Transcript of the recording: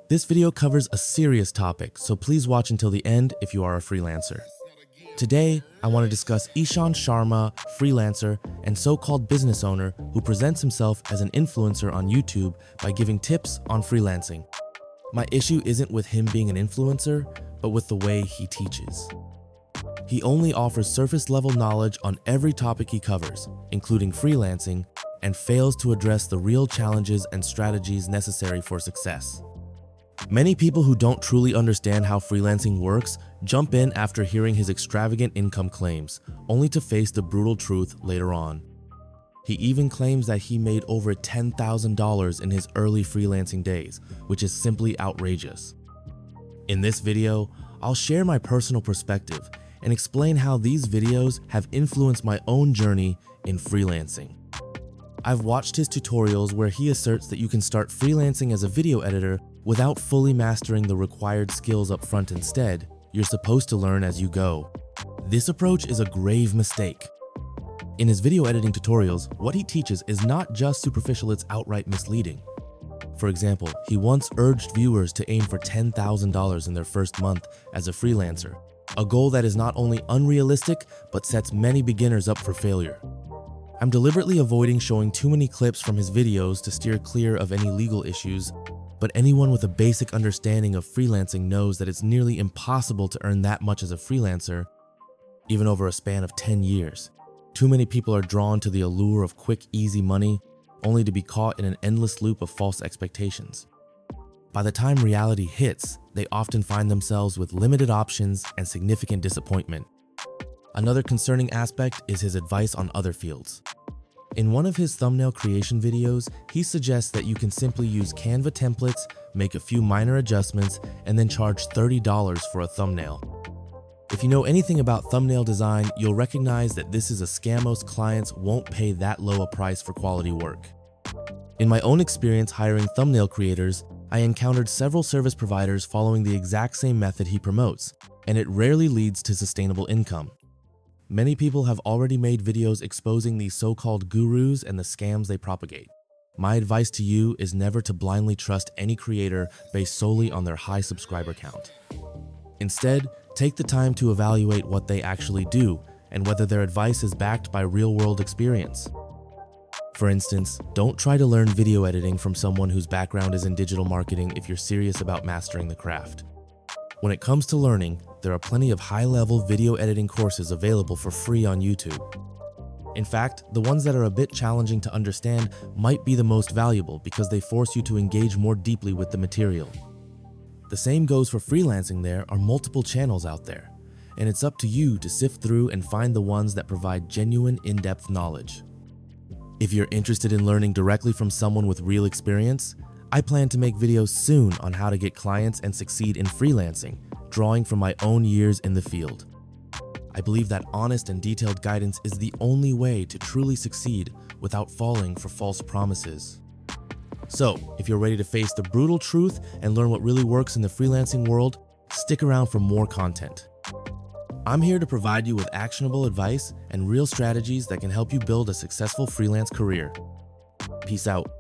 This video covers a serious topic, so please watch until the end if you are a freelancer. Today, I want to discuss Ishan Sharma, freelancer and so-called business owner who presents himself as an influencer on YouTube by giving tips on freelancing. My issue isn't with him being an influencer, but with the way he teaches. He only offers surface-level knowledge on every topic he covers, including freelancing, and fails to address the real challenges and strategies necessary for success. Many people who don't truly understand how freelancing works jump in after hearing his extravagant income claims, only to face the brutal truth later on. He even claims that he made over $10,000 in his early freelancing days, which is simply outrageous. In this video, I'll share my personal perspective and explain how these videos have influenced my own journey in freelancing. I've watched his tutorials where he asserts that you can start freelancing as a video editor without fully mastering the required skills up front. Instead, you're supposed to learn as you go. This approach is a grave mistake. In his video editing tutorials, what he teaches is not just superficial, it's outright misleading. For example, he once urged viewers to aim for $10,000 in their first month as a freelancer, a goal that is not only unrealistic, but sets many beginners up for failure. I'm deliberately avoiding showing too many clips from his videos to steer clear of any legal issues, but anyone with a basic understanding of freelancing knows that it's nearly impossible to earn that much as a freelancer, even over a span of 10 years. Too many people are drawn to the allure of quick, easy money, only to be caught in an endless loop of false expectations. By the time reality hits, they often find themselves with limited options and significant disappointment. Another concerning aspect is his advice on other fields. In one of his thumbnail creation videos, he suggests that you can simply use Canva templates, make a few minor adjustments, and then charge $30 for a thumbnail. If you know anything about thumbnail design, you'll recognize that this is a scam. Most clients won't pay that low a price for quality work. In my own experience hiring thumbnail creators, I encountered several service providers following the exact same method he promotes, and it rarely leads to sustainable income. Many people have already made videos exposing these so-called gurus and the scams they propagate. My advice to you is never to blindly trust any creator based solely on their high subscriber count. Instead, take the time to evaluate what they actually do and whether their advice is backed by real-world experience. For instance, don't try to learn video editing from someone whose background is in digital marketing if you're serious about mastering the craft. When it comes to learning, there are plenty of high-level video editing courses available for free on YouTube. In fact, the ones that are a bit challenging to understand might be the most valuable because they force you to engage more deeply with the material. The same goes for freelancing. There are multiple channels out there, and it's up to you to sift through and find the ones that provide genuine, in-depth knowledge. If you're interested in learning directly from someone with real experience, I plan to make videos soon on how to get clients and succeed in freelancing, drawing from my own years in the field. I believe that honest and detailed guidance is the only way to truly succeed without falling for false promises. So, if you're ready to face the brutal truth and learn what really works in the freelancing world, stick around for more content. I'm here to provide you with actionable advice and real strategies that can help you build a successful freelance career. Peace out.